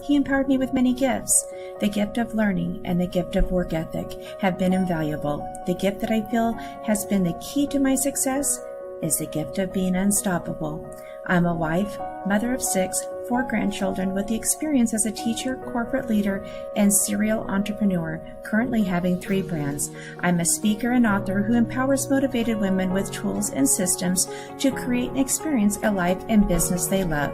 He empowered me with many gifts. The gift of learning and the gift of work ethic have been invaluable. The gift that I feel has been the key to my success is the gift of being unstoppable. I'm a wife, mother of 6, 4 grandchildren with the experience as a teacher, corporate leader, and serial entrepreneur, currently having 3 brands. I'm a speaker and author who empowers motivated women with tools and systems to create and experience a life and business they love.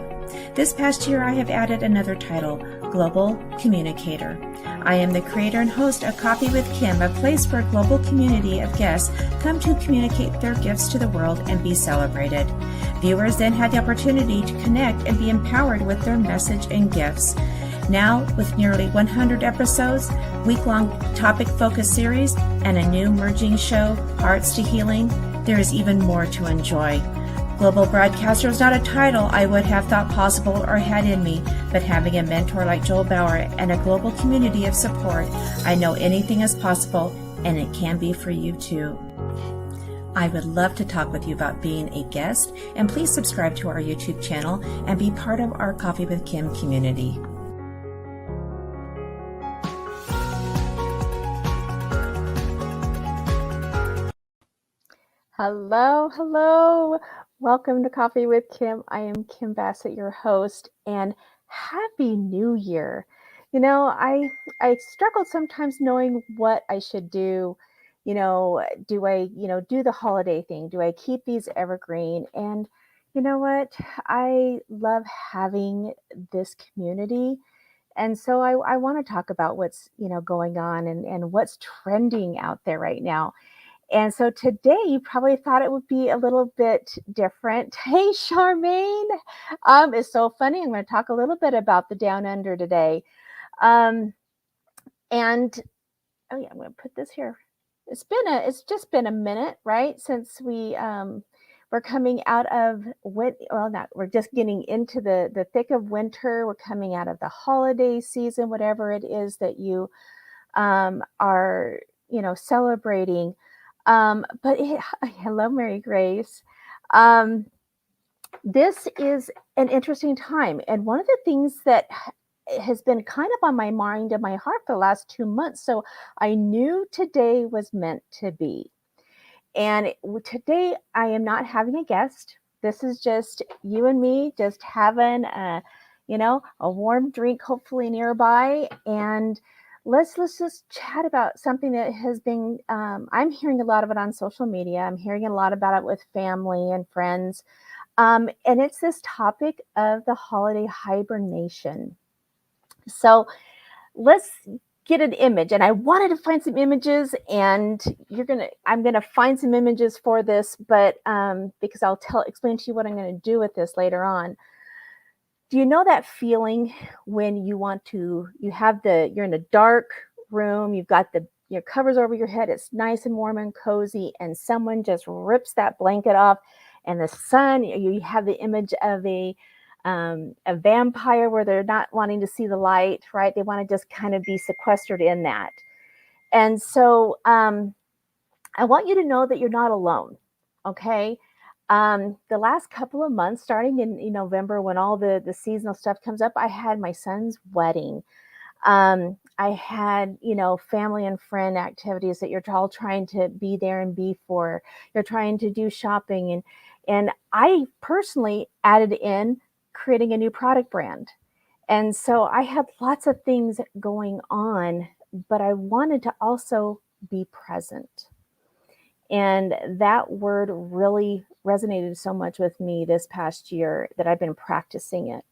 This past year, I have added another title, Global Communicator. I am the creator and host of Koffee with Kim, a place where a global community of guests come to communicate their gifts to the world and be celebrated. Viewers then have the opportunity to connect and be empowered with their message and gifts. Now, with nearly 100 episodes, week-long topic-focused series, and a new merging show, Hearts to Healing, there is even more to enjoy. Global broadcaster is not a title I would have thought possible or had in me, but having a mentor like Joel Bauer and a global community of support, I know anything is possible, and it can be for you too. I would love to talk with you about being a guest, and please subscribe to our YouTube channel and be part of our Koffee with Kim community. Hello. Welcome to Koffee with Kim. I am Kim Bassett, your host, and Happy New Year. You know, I struggled sometimes knowing what I should do. You know, do I, do the holiday thing? Do I keep these evergreen? And you know what? I love having this community. And so I want to talk about what's, going on and what's trending out there right now. And so today you probably thought it would be a little bit different. Hey, Charmaine. It's so funny. I'm going to talk a little bit about the Down Under today. And oh yeah, I'm going to put this here. It's just been a minute, right? Since we're coming out of we're just getting into the thick of winter. We're coming out of the holiday season, whatever it is that you are, celebrating. Hello, Mary Grace. This is an interesting time. And one of the things that has been kind of on my mind and my heart for the last 2 months. So I knew today was meant to be. And today I am not having a guest. This is just you and me just having a warm drink, hopefully nearby. And let's just chat about something that has been, I'm hearing a lot of it on social media. I'm hearing a lot about it with family and friends. And it's this topic of the holiday hibernation. So let's get an image. And I wanted to find some images, and I'm going to find some images for this, but because I'll explain to you what I'm going to do with this later on. Do you know that feeling when you're in a dark room, you've got your covers over your head, it's nice and warm and cozy, and someone just rips that blanket off, and the sun, you have the image of a vampire where they're not wanting to see the light, right? They want to just kind of be sequestered in that. And so I want you to know that you're not alone, okay? The last couple of months, starting in November, when all the seasonal stuff comes up, I had my son's wedding. I had, family and friend activities that you're all trying to be there and be for. You're trying to do shopping. And I personally added in creating a new product brand. And so I had lots of things going on, but I wanted to also be present. And that word really resonated so much with me this past year that I've been practicing it.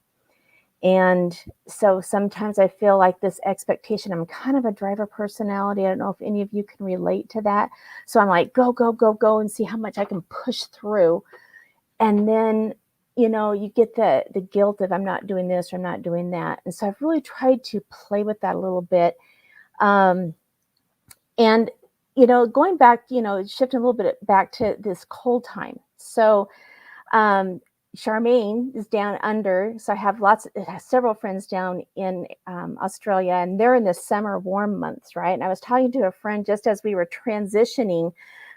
And so sometimes I feel like this expectation, I'm kind of a driver personality. I don't know if any of you can relate to that. So I'm like, go, and see how much I can push through. And then, you get the guilt of I'm not doing this or I'm not doing that. And so I've really tried to play with that a little bit. And going back, shifting a little bit back to this cold time. So Charmaine is down under. So I have several friends down in Australia, and they're in the summer warm months, right? And I was talking to a friend just as we were transitioning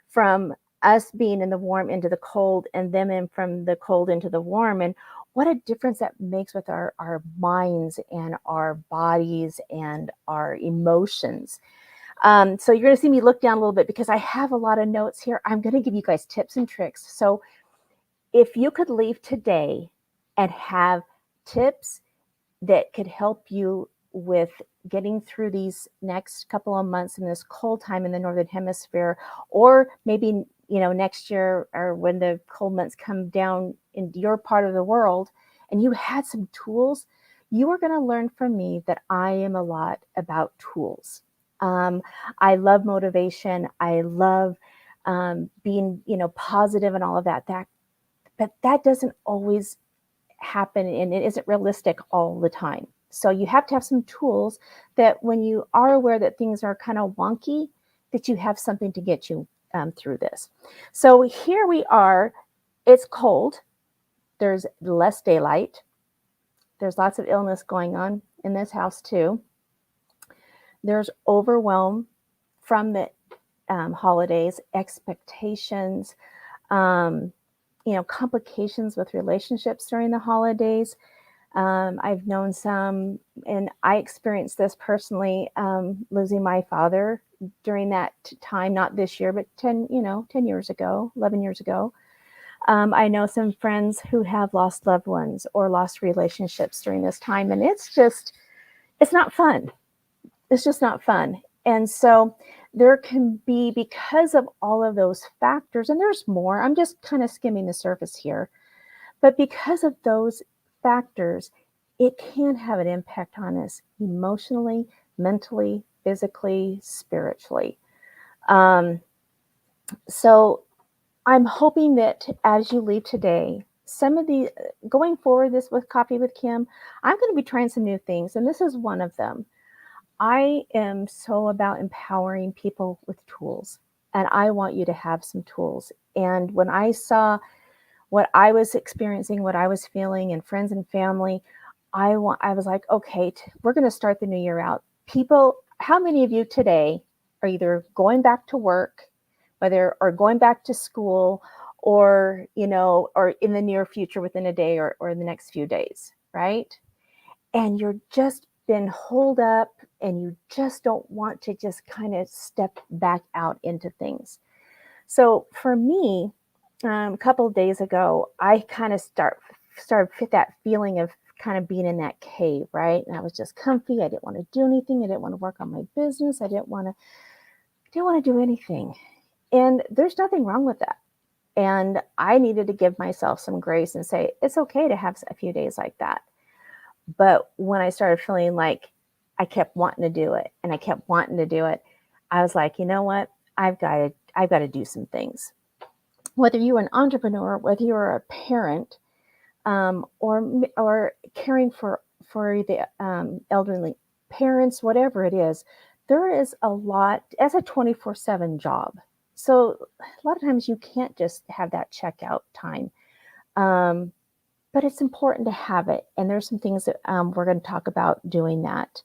from us being in the warm into the cold and them in from the cold into the warm. And what a difference that makes with our minds and our bodies and our emotions. So you're going to see me look down a little bit because I have a lot of notes here. I'm going to give you guys tips and tricks. So if you could leave today and have tips that could help you with getting through these next couple of months in this cold time in the Northern Hemisphere, or maybe, next year or when the cold months come down in your part of the world, and you had some tools, you are going to learn from me that I am a lot about tools. I love motivation. I love being, positive and all of that. But that doesn't always happen, and it isn't realistic all the time. So you have to have some tools that when you are aware that things are kind of wonky, that you have something to get you through this. So here we are. It's cold. There's less daylight. There's lots of illness going on in this house too. There's overwhelm from the holidays, expectations, complications with relationships during the holidays. I've known some, and I experienced this personally, losing my father during that time, not this year, but 10 years ago, 11 years ago. I know some friends who have lost loved ones or lost relationships during this time, and it's not fun. It's just not fun. And so there can be, because of all of those factors, and there's more, I'm just kind of skimming the surface here, but because of those factors, it can have an impact on us emotionally, mentally, physically, spiritually. So I'm hoping that as you leave today, some of the going forward, this with Coffee with Kim, I'm going to be trying some new things, and this is one of them. I am so about empowering people with tools, and I want you to have some tools. And when I saw what I was experiencing, what I was feeling, and friends and family, I was like, okay, we're going to start the new year out. People, how many of you today are either going back to work, whether or going back to school, or or in the near future within a day or in the next few days, right? And you're just been holed up and you just don't want to just kind of step back out into things. So for me, a couple of days ago, I kind of started fit that feeling of kind of being in that cave, right? And I was just comfy. I didn't want to do anything. I didn't want to work on my business. I didn't want to do anything. And there's nothing wrong with that. And I needed to give myself some grace and say, it's okay to have a few days like that. But when I started feeling like I kept wanting to do it and I kept wanting to do it, I was like, you know what? I've got to do some things. Whether you're an entrepreneur, whether you're a parent, or caring for the elderly parents, whatever it is, there is a lot as a 24/7 job. So a lot of times you can't just have that checkout time. But it's important to have it. And there's some things that we're going to talk about doing that.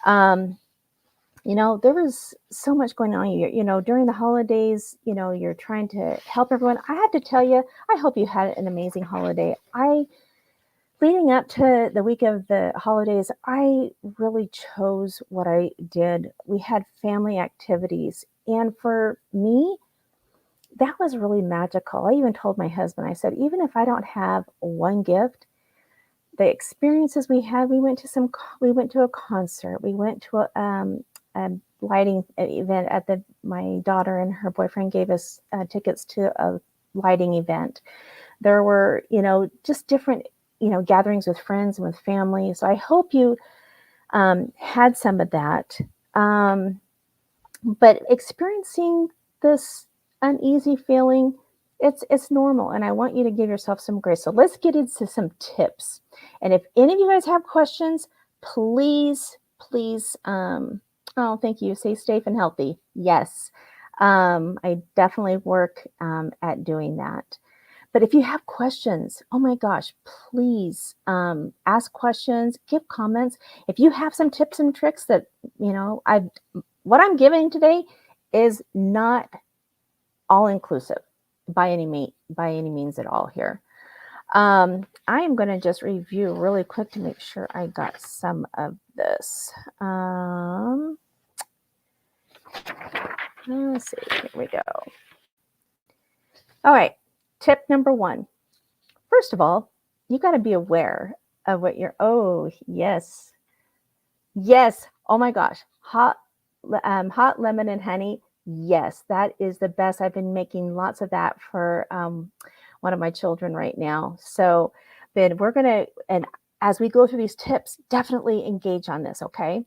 There was so much going on. During the holidays, you're trying to help everyone. I have to tell you, I hope you had an amazing holiday. Leading up to the week of the holidays, I really chose what I did. We had family activities. And for me, that was really magical. I even told my husband, I said, even if I don't have one gift, the experiences we had, we went to a concert, we went to a lighting event my daughter and her boyfriend gave us tickets to a lighting event. There were, just different, gatherings with friends and with family. So I hope you had some of that. But experiencing this uneasy feeling, it's normal, and I want you to give yourself some grace. So let's get into some tips. And if any of you guys have questions, please, thank you. Stay safe and healthy. Yes, I definitely work at doing that. But if you have questions, oh my gosh, please ask questions, give comments. If you have some tips and tricks that, what I'm giving today is not all inclusive by any means at all here. I am going to just review really quick to make sure I got some of this. Let's see. Here we go. All right. Tip number 1. First of all, you got to be aware of what you're. Oh, yes. Yes. Oh my gosh. Hot lemon and honey. Yes, that is the best. I've been making lots of that for one of my children right now. So, then we're going to, and as we go through these tips, definitely engage on this, okay?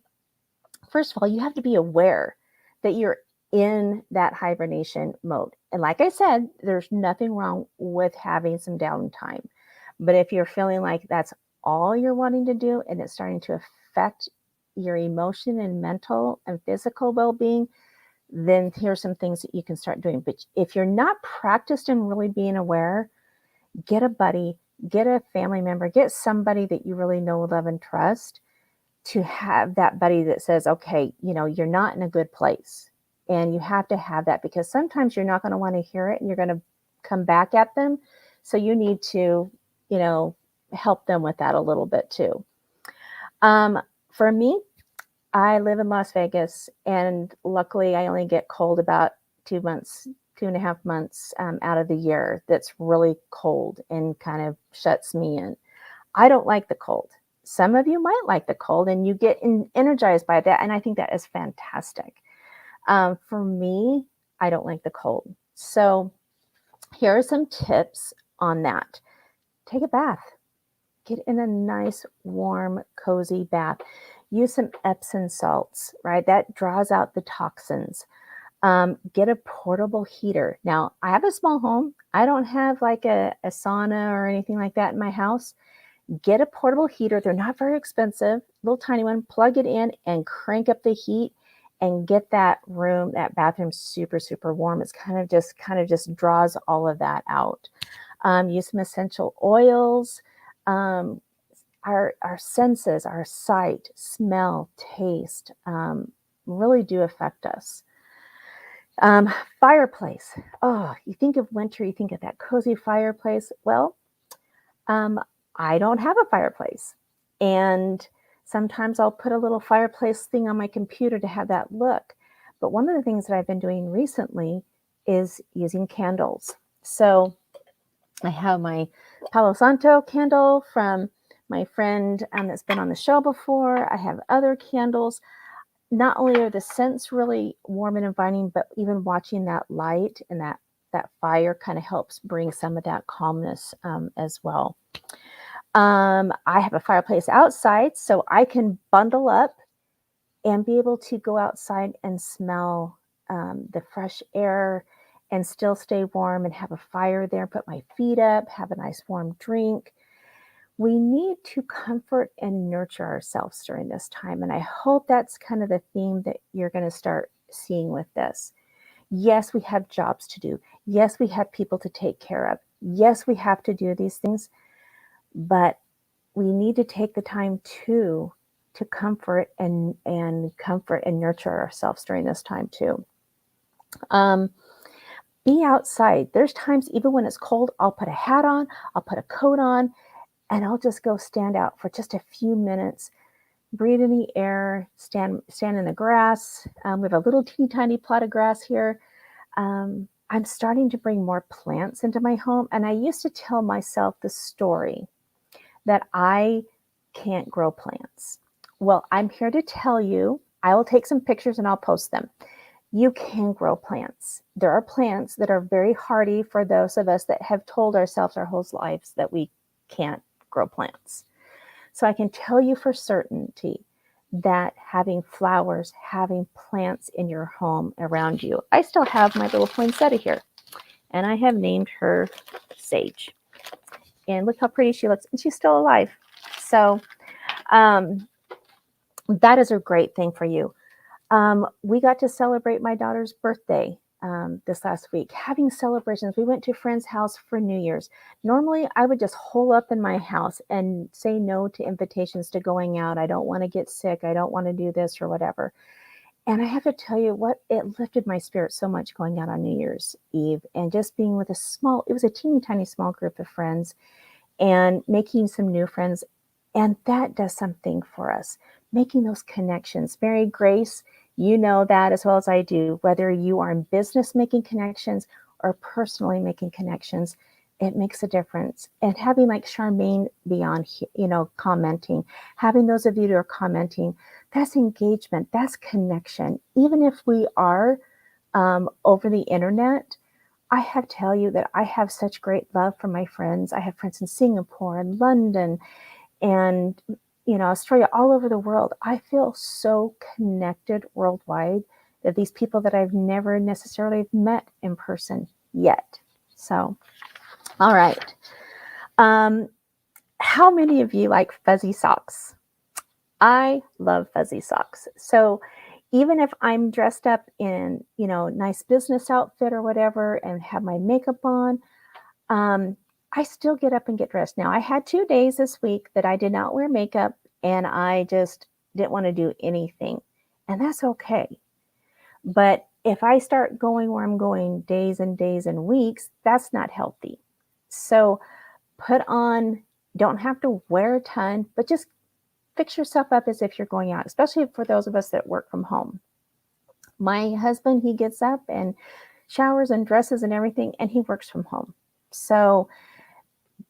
First of all, you have to be aware that you're in that hibernation mode. And like I said, there's nothing wrong with having some downtime. But if you're feeling like that's all you're wanting to do and it's starting to affect your emotion and mental and physical well-being, then here's some things that you can start doing. But if you're not practiced in really being aware, get a buddy, get a family member, get somebody that you really know, love, and trust to have that buddy that says, okay, you're not in a good place. And you have to have that because sometimes you're not going to want to hear it and you're going to come back at them. So you need to, help them with that a little bit too. For me, I live in Las Vegas, and luckily I only get cold about 2.5 months out of the year. That's really cold and kind of shuts me in. I don't like the cold. Some of you might like the cold and you get energized by that. And I think that is fantastic. For me, I don't like the cold. So here are some tips on that. Take a bath. Get in a nice, warm, cozy bath. Use some Epsom salts, right? That draws out the toxins. Get a portable heater. Now, I have a small home. I don't have like a sauna or anything like that in my house. Get a portable heater. They're not very expensive, little tiny one. Plug it in and crank up the heat and get that bathroom super, super warm. It's kind of just draws all of that out. Use some essential oils. Our senses, our sight, smell, taste, really do affect us. Fireplace. Oh, you think of winter, you think of that cozy fireplace. Well, I don't have a fireplace. And sometimes I'll put a little fireplace thing on my computer to have that look. But one of the things that I've been doing recently is using candles. So I have my Palo Santo candle from my friend that's been on the show before. I have other candles. Not only are the scents really warm and inviting, but even watching that light and that fire kind of helps bring some of that calmness as well. I have a fireplace outside, so I can bundle up and be able to go outside and smell the fresh air and still stay warm and have a fire there, put my feet up, have a nice warm drink. We need to comfort and nurture ourselves during this time. And I hope that's kind of the theme that you're going to start seeing with this. Yes, we have jobs to do. Yes, we have people to take care of. Yes, we have to do these things, but we need to take the time to comfort and nurture ourselves during this time too. Be outside. There's times even when it's cold, I'll put a hat on, I'll put a coat on, and I'll just go stand out for just a few minutes, breathe in the air, stand in the grass. We have a little teeny tiny plot of grass here. I'm starting to bring more plants into my home. And I used to tell myself the story that I can't grow plants. Well, I'm here to tell you, I will take some pictures and I'll post them. You can grow plants. There are plants that are very hardy for those of us that have told ourselves our whole lives that we can't grow plants. So I can tell you for certainty that having flowers, having plants in your home around you. I still have my little poinsettia here, and I have named her Sage. And look how pretty she looks, and she's still alive. So that is a great thing for you. We got to celebrate my daughter's birthday this last week, having celebrations. We went to a friend's house for New Year's. Normally, I would just hole up in my house and say no to invitations to going out. I don't want to get sick. I don't want to do this or whatever. And I have to tell you what, it lifted my spirit so much going out on New Year's Eve and just being with it was a teeny tiny small group of friends. and making some new friends. And that does something for us, making those connections. Mary Grace, you know that as well as I do, whether you are in business making connections or personally making connections, it makes a difference. And having like Charmaine be on, commenting, having those of you who are commenting, that's engagement, that's connection. Even if we are over the internet, I have to tell you that I have such great love for my friends. I have friends in Singapore and London and Australia, all over the world. I feel so connected worldwide that these people that I've never necessarily met in person yet. So, all right. How many of you like fuzzy socks? I love fuzzy socks. So even if I'm dressed up in, nice business outfit or whatever and have my makeup on, I still get up and get dressed. Now, I had 2 days this week that I did not wear makeup and I just didn't want to do anything. And that's okay. But if I start going where I'm going days and days and weeks, that's not healthy. So put on, don't have to wear a ton, but just fix yourself up as if you're going out, especially for those of us that work from home. My husband, he gets up and showers and dresses and everything, and he works from home. So,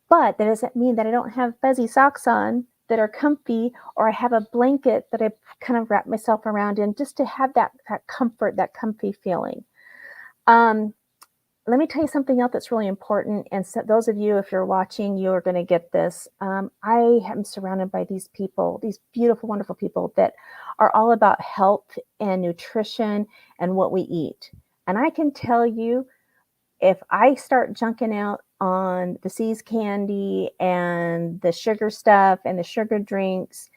but that doesn't mean that I don't have fuzzy socks on that are comfy, or I have a blanket that I kind of wrap myself around in just to have that comfort, that comfy feeling. Let me tell you something else that's really important. And so those of you, if you're watching, you are going to get this. I am surrounded by these people, these beautiful, wonderful people that are all about health and nutrition and what we eat. And I can tell you, if I start junking out on the See's candy and the sugar stuff and the sugar drinks,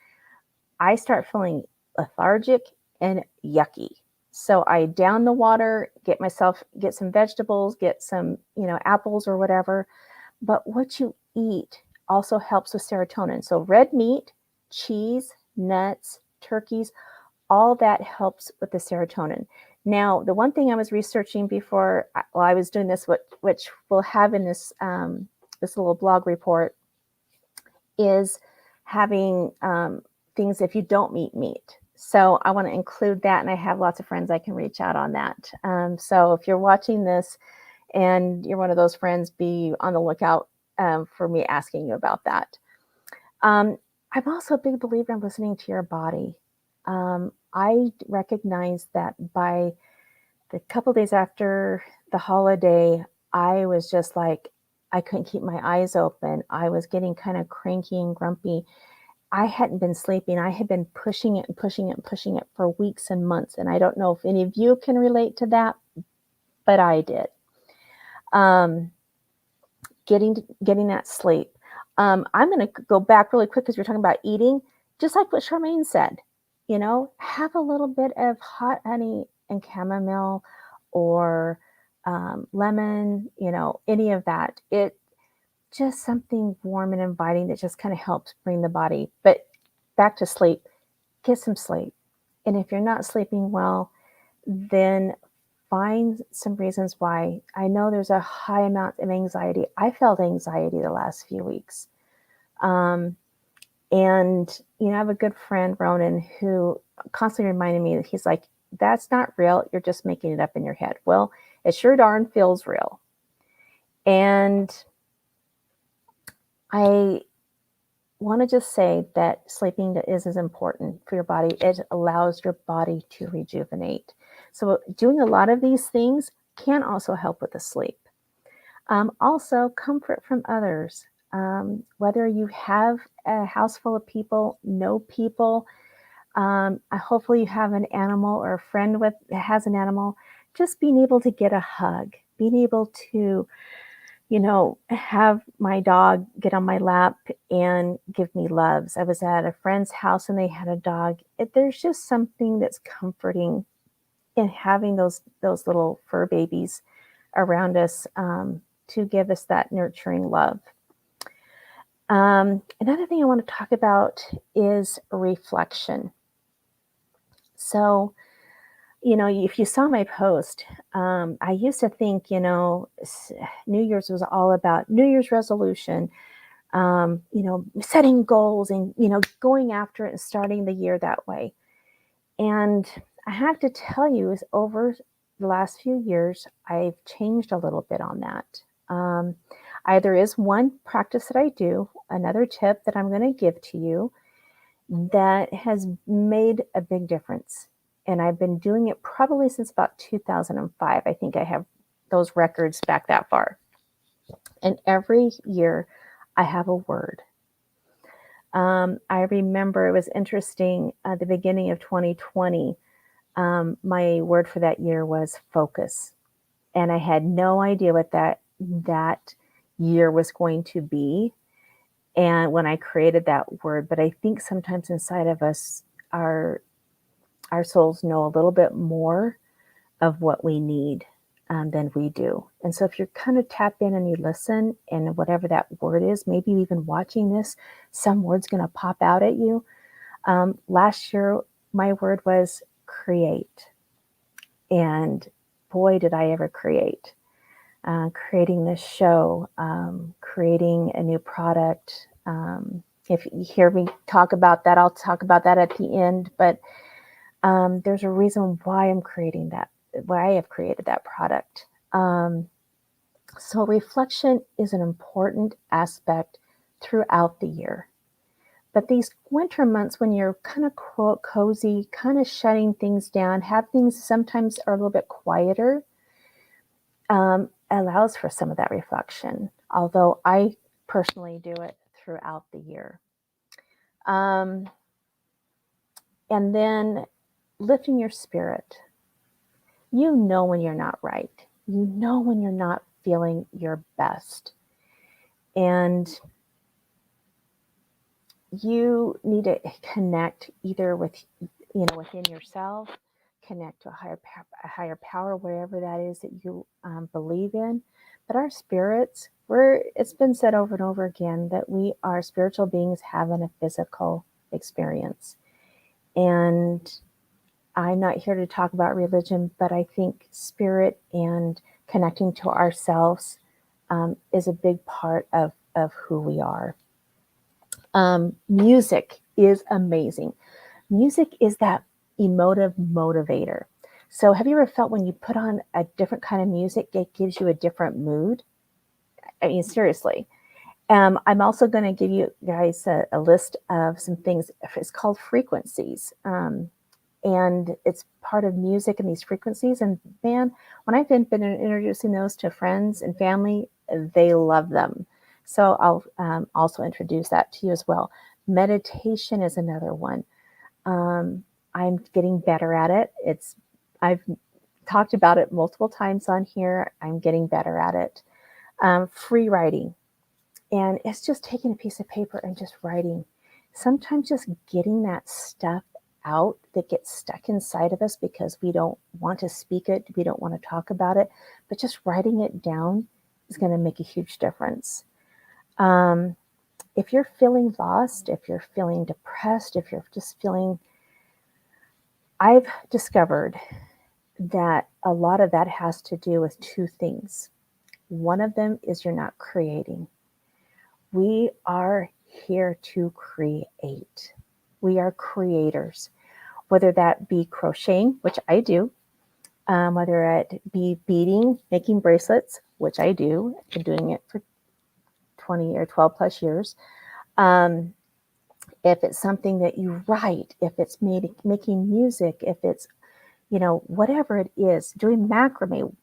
I start feeling lethargic and yucky. So I down the water, get some vegetables, get some, apples or whatever. But what you eat also helps with serotonin. So red meat, cheese, nuts, turkeys, all that helps with the serotonin. Now, the one thing I was researching before while I was doing this, which we'll have in this this little blog report, is having things if you don't eat meat. So I want to include that, and I have lots of friends I can reach out on that. So if you're watching this and you're one of those friends, be on the lookout for me asking you about that. I'm also a big believer in listening to your body. I recognize that by the couple days after the holiday, I was just like, I couldn't keep my eyes open. I was getting kind of cranky and grumpy. I hadn't been sleeping. I had been pushing it and pushing it and pushing it for weeks and months. And I don't know if any of you can relate to that, but I did. Getting that sleep. I'm going to go back really quick because you're talking about eating, just like what Charmaine said. Have a little bit of hot honey and chamomile or lemon, any of that. It just something warm and inviting that just kind of helps bring the body. But back to sleep, get some sleep. And if you're not sleeping well, then find some reasons why. I know there's a high amount of anxiety. I felt anxiety the last few weeks. And, I have a good friend, Ronan, who constantly reminded me that he's like, that's not real. You're just making it up in your head. Well, it sure darn feels real. And I want to just say that sleeping is important for your body. It allows your body to rejuvenate. So doing a lot of these things can also help with the sleep. Also, comfort from others. Whether you have a house full of people, know people, hopefully you have an animal or a friend that has an animal, just being able to get a hug, being able to, have my dog get on my lap and give me loves. I was at a friend's house and they had a dog. There's just something that's comforting in having those little fur babies around us to give us that nurturing love. Another thing I want to talk about is reflection. So, if you saw my post, I used to think, New Year's was all about New Year's resolution, setting goals and, going after it and starting the year that way. And I have to tell you, is over the last few years, I've changed a little bit on that. There is one practice that I do, another tip that I'm going to give to you that has made a big difference. And I've been doing it probably since about 2005. I think I have those records back that far. And every year I have a word. I remember it was interesting at the beginning of 2020. My word for that year was focus. And I had no idea what that year was going to be. And when I created that word, but I think sometimes inside of us, our souls know a little bit more of what we need than we do. And so if you kind of tap in and you listen, and whatever that word is, maybe even watching this, some word's going to pop out at you. Last year, my word was create. And boy, did I ever create. Creating this show, creating a new product. If you hear me talk about that, I'll talk about that at the end. But there's a reason why I'm creating that, why I have created that product. So reflection is an important aspect throughout the year. But these winter months, when you're kind of cozy, kind of shutting things down, have things sometimes are a little bit quieter, allows for some of that reflection, although I personally do it throughout the year. And then lifting your spirit. You know when you're not right. You know when you're not feeling your best. And you need to connect either with, within yourself, connect to a higher power, whatever that is that you believe in. But our spirits, it's been said over and over again that we are spiritual beings having a physical experience. And I'm not here to talk about religion, but I think spirit and connecting to ourselves is a big part of who we are. Music is amazing. Music is that emotive motivator. So have you ever felt when you put on a different kind of music, it gives you a different mood? I mean, seriously. I'm also going to give you guys a list of some things. It's called frequencies. And it's part of music and these frequencies. And man, when I've been introducing those to friends and family, they love them. So I'll also introduce that to you as well. Meditation is another one. I'm getting better at it. I've talked about it multiple times on here. I'm getting better at it. Free writing. And it's just taking a piece of paper and just writing. Sometimes just getting that stuff out that gets stuck inside of us because we don't want to speak it, we don't want to talk about it, but just writing it down is going to make a huge difference. If you're feeling lost, if you're feeling depressed, if you're just feeling, I've discovered that a lot of that has to do with two things. One of them is you're not creating. We are here to create. We are creators, whether that be crocheting, which I do, whether it be beading, making bracelets, which I do. I've been doing it for 20 or 12 plus years. If it's something that you write, if it's making music, if it's, whatever it is, doing macrame.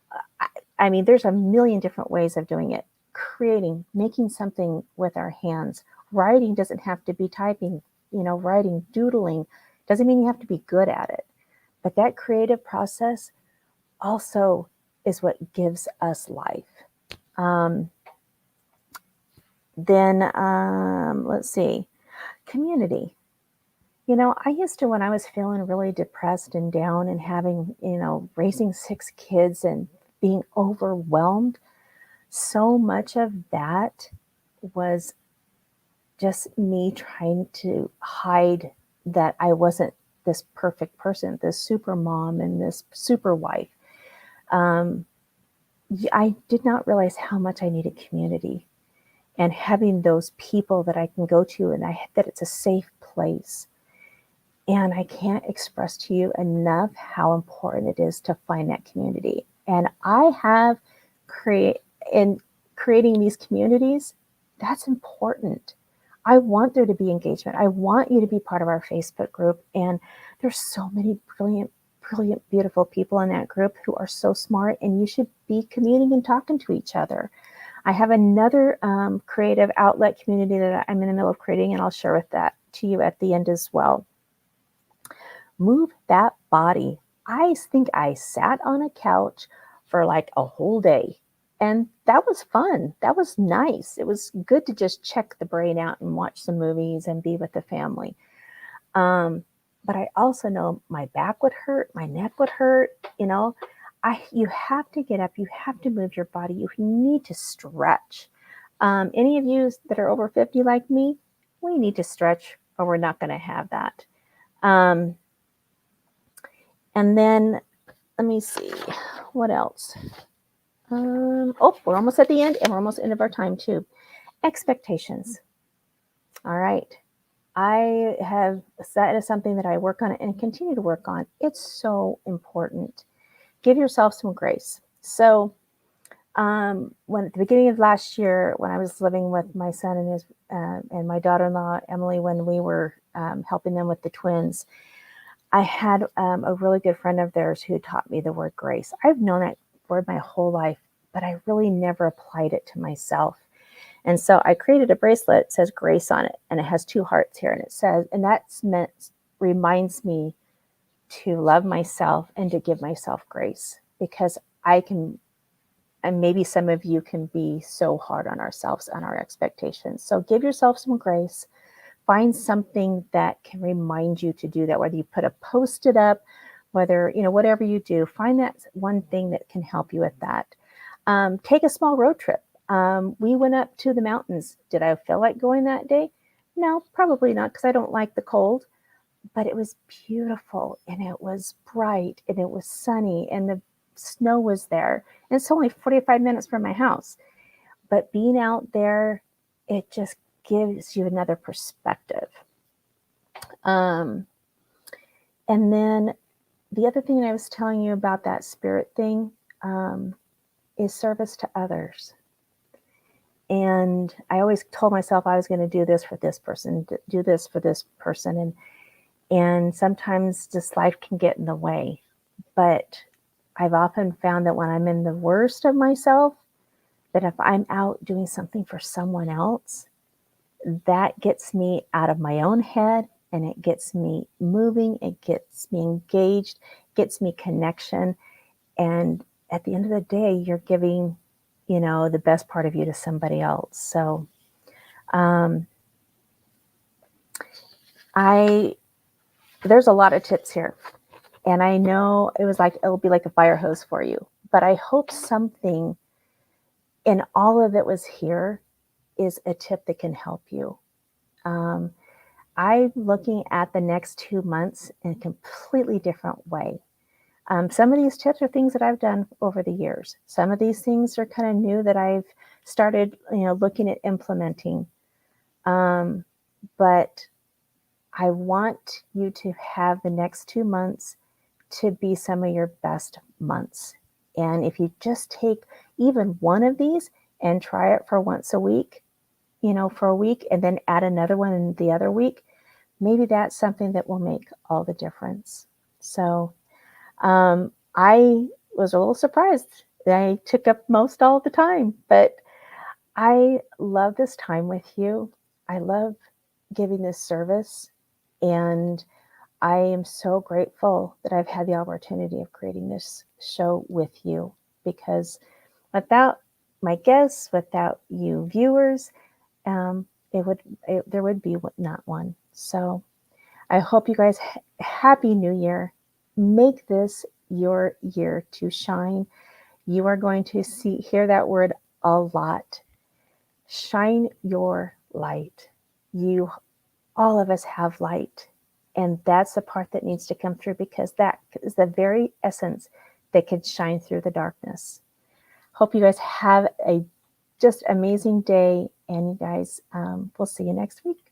I mean, there's a million different ways of doing it. Creating, making something with our hands. Writing doesn't have to be typing, writing, doodling. Doesn't mean you have to be good at it. But that creative process also is what gives us life. Let's see, community. I used to, when I was feeling really depressed and down and having, raising 6 kids and being overwhelmed, so much of that was just me trying to hide that I wasn't this perfect person, this super mom and this super wife. I did not realize how much I needed community. and having those people that I can go to and that it's a safe place. And I can't express to you enough how important it is to find that community. And I have creating these communities, that's important. I want there to be engagement. I want you to be part of our Facebook group. And there's so many brilliant, brilliant, beautiful people in that group who are so smart, and you should be communing and talking to each other. I have another creative outlet community that I'm in the middle of creating, and I'll share with that to you at the end as well. Move that body. I think I sat on a couch for like a whole day, and that was fun. That was nice. It was good to just check the brain out and watch some movies and be with the family. But I also know my back would hurt, my neck would hurt. You have to get up. You have to move your body. You need to stretch. Any of you that are over 50 like me, we need to stretch, or we're not going to have that. And then let me see, what else? We're almost at the end, and we're almost at the end of our time too. Expectations. All right. I have that is something that I work on and continue to work on. It's so important. Give yourself some grace. So when at the beginning of last year, when I was living with my son and his and my daughter-in-law, Emily, when we were helping them with the twins, I had a really good friend of theirs who taught me the word grace. I've known that word my whole life, but I really never applied it to myself. And so I created a bracelet that says grace on it, and it has 2 hearts here. And it says, and that's reminds me to love myself and to give myself grace, because I can, and maybe some of you can be so hard on ourselves and our expectations. So give yourself some grace. Find something that can remind you to do that, whether you put a Post-it up, whether, whatever you do, find that one thing that can help you with that. Take a small road trip. We went up to the mountains. Did I feel like going that day? No, probably not, because I don't like the cold, but it was beautiful, and it was bright, and it was sunny, and the snow was there. And it's only 45 minutes from my house. But being out there, it just gives you another perspective. And then the other thing that I was telling you about that spirit thing is service to others. And I always told myself I was going to do this for this person, do this for this person. And sometimes just life can get in the way. But I've often found that when I'm in the worst of myself, that if I'm out doing something for someone else, that gets me out of my own head, and it gets me moving, it gets me engaged, gets me connection. And at the end of the day, you're giving, the best part of you to somebody else. So there's a lot of tips here. And I know it'll be like a fire hose for you. But I hope something in all of it was here is a tip that can help you. I'm looking at the next 2 months in a completely different way. Some of these tips are things that I've done over the years. Some of these things are kind of new that I've started, looking at implementing. But I want you to have the next 2 months to be some of your best months. And if you just take even one of these and try it for once a week, for a week, and then add another one in the other week, maybe that's something that will make all the difference. So I was a little surprised that I took up most all the time, but I love this time with you. I love giving this service, and I am so grateful that I've had the opportunity of creating this show with you, because without my guests, without you viewers, there would be not one. So I hope you guys happy New Year. Make this your year to shine. You are going to hear that word a lot. Shine your light. All of us have light. And that's the part that needs to come through, because that is the very essence that can shine through the darkness. Hope you guys have a just amazing day. And you guys, we'll see you next week.